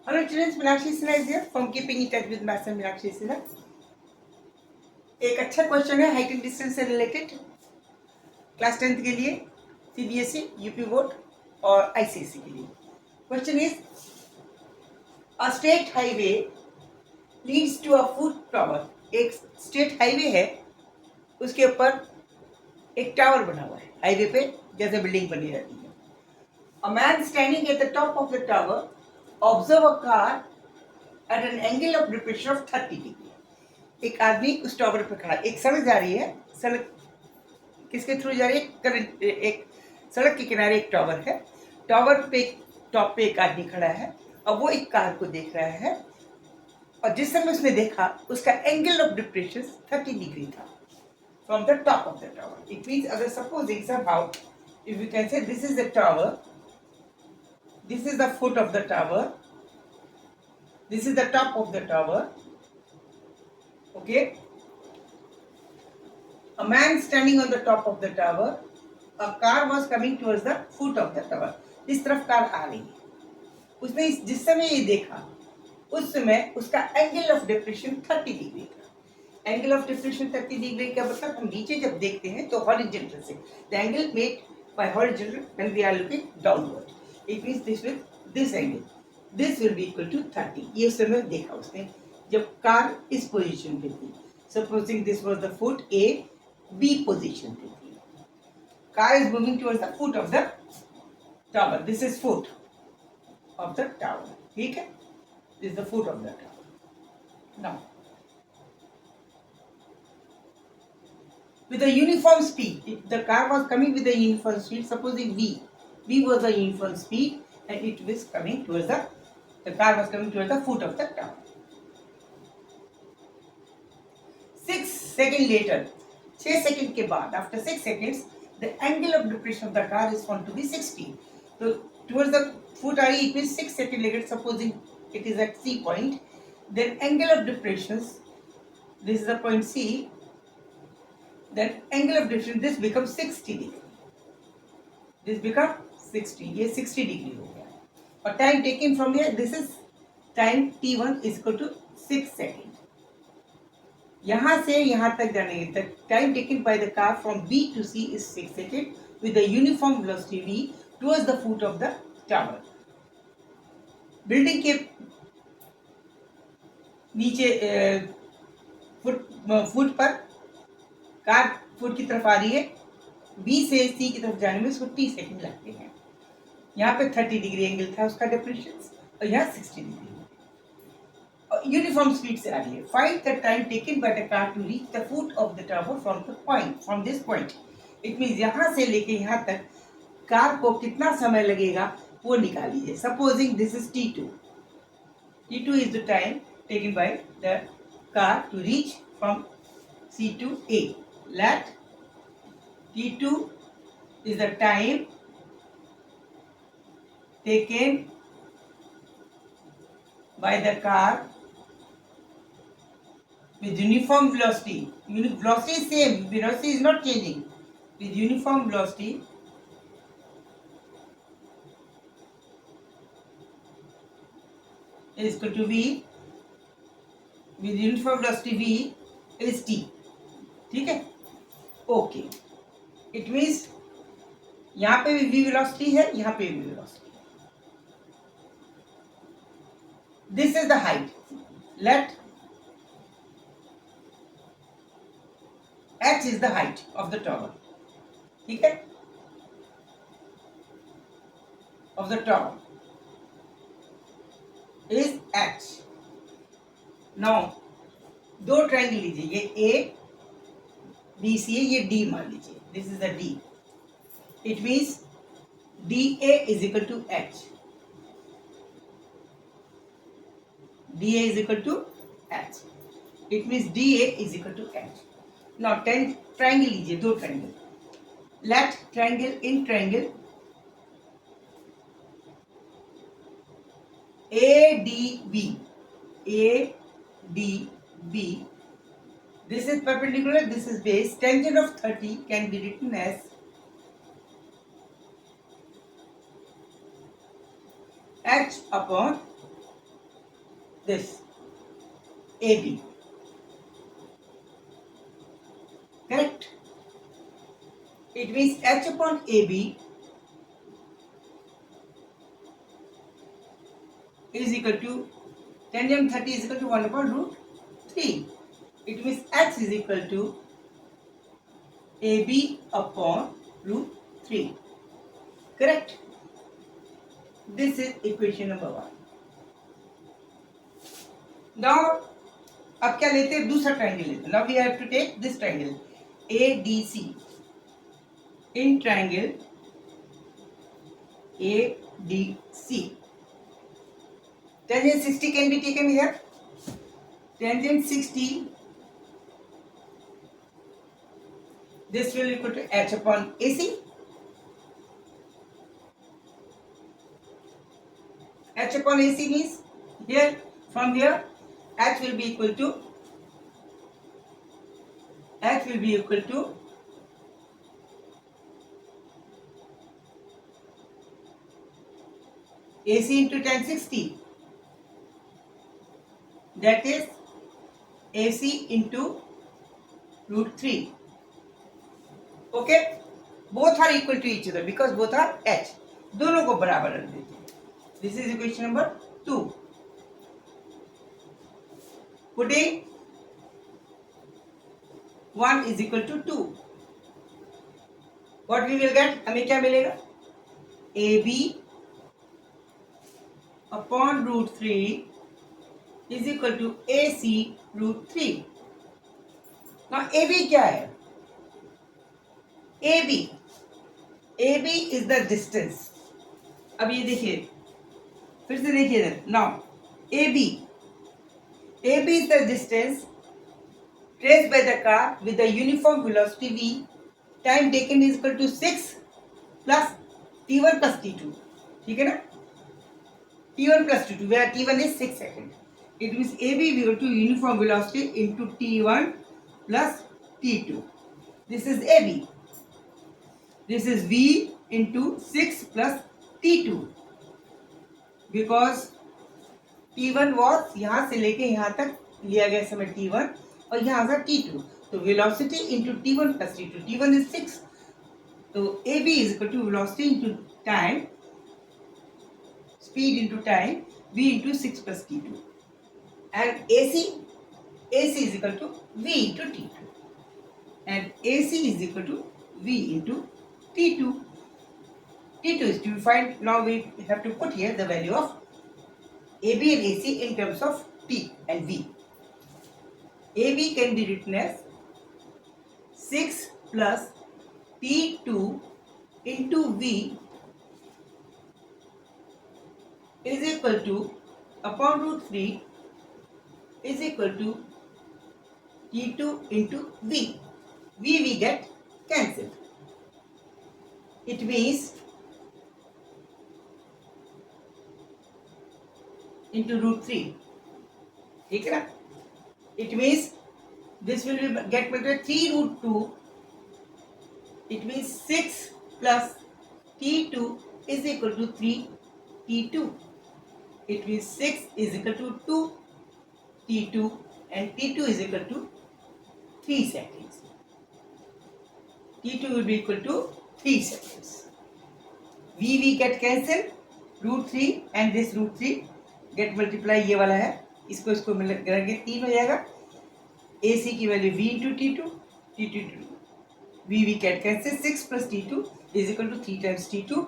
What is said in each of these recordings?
Hello students, Meenakshi Sinha is here from Keeping in Touch with Maths and Meenakshi Sinha. एक अच्छा question है height and distance से related class 10th के लिए CBSE UP board और ICSE के लिए. Question is a state highway leads to a food tower. एक स्टेट हाईवे है, उसके ऊपर एक टावर बना हुआ है. हाईवे पे जैसे बिल्डिंग बनी रहती है. A man standing at the top of the tower observe a car eight an angle of depression of 30 degree. एक आदमी उस टावर पर खड़ा. एक सड़क जा रही है. सड़क किसके थ्रू जा रही है? करंट. एक सड़क के किनारे एक टावर है. टावर पे टॉप पे एक आदमी खड़ा है और वो एक कार को देख रहा है. और जिस समय उसने देखा उसका एंगल ऑफ डिप्रेशन 30 डिग्री था from the top of the tower. It means अगर supposing somehow if you can say this is the tower, this is the foot of the tower, this is the top of the tower, okay. A man standing on the top of the tower, a car was coming towards the foot of the tower. इस तरफ car आ रही है. उसने जिस समय ये देखा उस समय उसका एंगल ऑफ डिप्रेशन 30 डिग्री था. एंगल ऑफ डिप्रेशन 30 डिग्री का मतलब हम नीचे जब देखते हैं तो हॉरिजॉन्टल से the angle made by horizontal when we are looking downward. It means this angle this will be equal to 30. ये उस समय देखा उसने जब कार इस पोजीशन पे थी. Supposing this was the foot A, B position पे थी. Car is moving towards the foot of the tower. This is foot of the tower. ठीक है, this is the foot of the tower. Now with a uniform speed, if the car was coming with a uniform speed, supposing v was a uniform speed and it was coming towards the car was coming towards the foot of the tower. 6 seconds later, 6 seconds के बाद, after 6 seconds, the angle of depression of the car is found to be 60. So towards the foot area, it means 6 seconds later, supposing it is at C point, then angle of depression, this is the point C, then angle of depression, this becomes 60 degree. This becomes 60. ये 60 degree हो गया. और time taken from here, this is time t1 is equal to 6 second. यहाँ से यहाँ तक जाने तक time taken by the car from B to C is 6 second with the uniform velocity v towards the foot of the tower. Building के नीचे foot पर car foot की तरफ आ रही है. बी से सी की तरफ जाने में उसको 30 सेकंड लगते हैं. यहाँ पे 30 डिग्री एंगल था उसका डिप्रेशन और यहाँ 60 डिग्री. यूनिफॉर्म स्पीड से आ रही है. Find the time taken by the car to reach the foot of the tower from the point, from this point. It means यहाँ से लेके यहाँ तक कार को कितना समय लगेगा वो निकाल लीजिए. Supposing this is T2. T2 is the time taken by the car to reach from C to A. Let T2 is the time taken by the car with uniform velocity. Velocity is same. Velocity is not changing. With uniform velocity, is equal to V. With uniform velocity V is T. ठीक है, okay. It means यहाँ पे भी V velocity है, यहाँ पे भी velocity. This is the height. Let h is the height of the tower. ठीक है, of the tower is h. now दो ट्रायंगल लीजिए. ये A B C है, ये D मान लीजिए. This is the D. It means DA is equal to h. DA is equal to h. It means DA is equal to h. Now 10 triangle लीजिए, दो triangle. Let triangle in triangle ADB. ADB. This is perpendicular, this is base. Tangent of 30 can be written as h upon this AB. Correct? It means H upon AB is equal to tangent 30 is equal to 1 upon root 3. It means H is equal to AB upon root 3. Correct? This is equation number 1. Now, अब क्या लेते हैं? दूसरा triangle लेते हैं. Now we have to take this triangle ADC. In triangle ADC, tangent 60 can be taken here. Tangent 60, this will equal to H upon AC. H upon AC means here, from here, H will be equal to AC into tan 60. That is AC into root 3. Okay? Both are equal to each other because both are H. दोनों को बराबर रख देते हैं. This is equation number 2. Putting 1 is equal to 2. What we will get? हमें क्या मिलेगा? AB upon root 3 is equal to AC root 3. Now AB क्या है? AB is the distance. अब ये देखिए, फिर से देखिए इधर. Now AB is the distance traced by the car with the uniform velocity v. Time taken is equal to 6 plus t1 plus t2. ठीक है ना? t1 plus t2, where t1 is 6 seconds. It means AB is equal to uniform velocity into t1 plus t2. This is AB. This is v into 6 plus t2. Because t1 was यहाँ से लेके यहाँ तक लिया गया समय t1 और यहाँ से t2. तो velocity into t1 plus t2. t1 is 6. तो AB is equal to velocity into time, speed into time, v into 6 plus t2. And AC is equal to v into t2. And AC is equal to v into t2. t2 is to be find. Now we have to put here the value of AB and AC in terms of t and v. AB can be written as 6 plus t2 into v is equal to upon root 3 is equal to t2 into v. We get cancelled. It means into root 3. ठीक है ना? It means this will be get multiplied 3 root 2. It means 6 plus t2 is equal to 3 t2. It means 6 is equal to 2 t2 and t2 is equal to 3 seconds. t2 will be equal to 3 seconds. V get cancelled. Root 3 and this root 3 get multiply. ये वाला है, इसको मिलाएंगे 3 हो जाएगा. AC की value V into T2, T2 V get cancel. 6 plus T2 is equal to 3 times T2.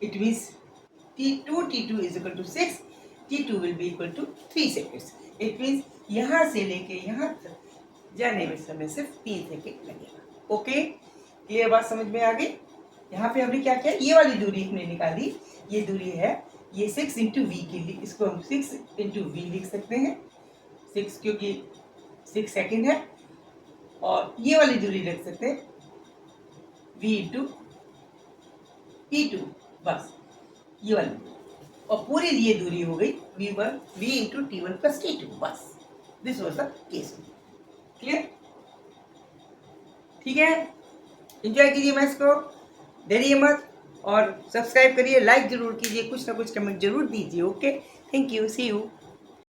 It means T2 is equal to 6. T2 will be equal to 3 seconds. It means यहाँ से लेके यहाँ तक जाने में समय सिर्फ 3 सेकेंड लगेगा. ओके, क्लियर बात समझ में आ गई? यहाँ पे हमने क्या किया, ये वाली दूरी हमने निकाली. ये दूरी है ये 6 इंटू वी के लिए, इसको हम 6 इंटू वी लिख सकते हैं. 6 क्योंकि 6 सेकेंड है. और ये वाली दूरी लिख सकते हैं v इंटू t2. बस ये वाली, और पूरी ये दूरी हो गई v into t1 plus t2. बस this was the case. Clear? ठीक है, एंजॉय कीजिए मैथ्स को, डरिए मत, और सब्सक्राइब करिए, लाइक जरूर कीजिए, कुछ ना कुछ कमेंट जरूर दीजिए. Okay, thank you, see you.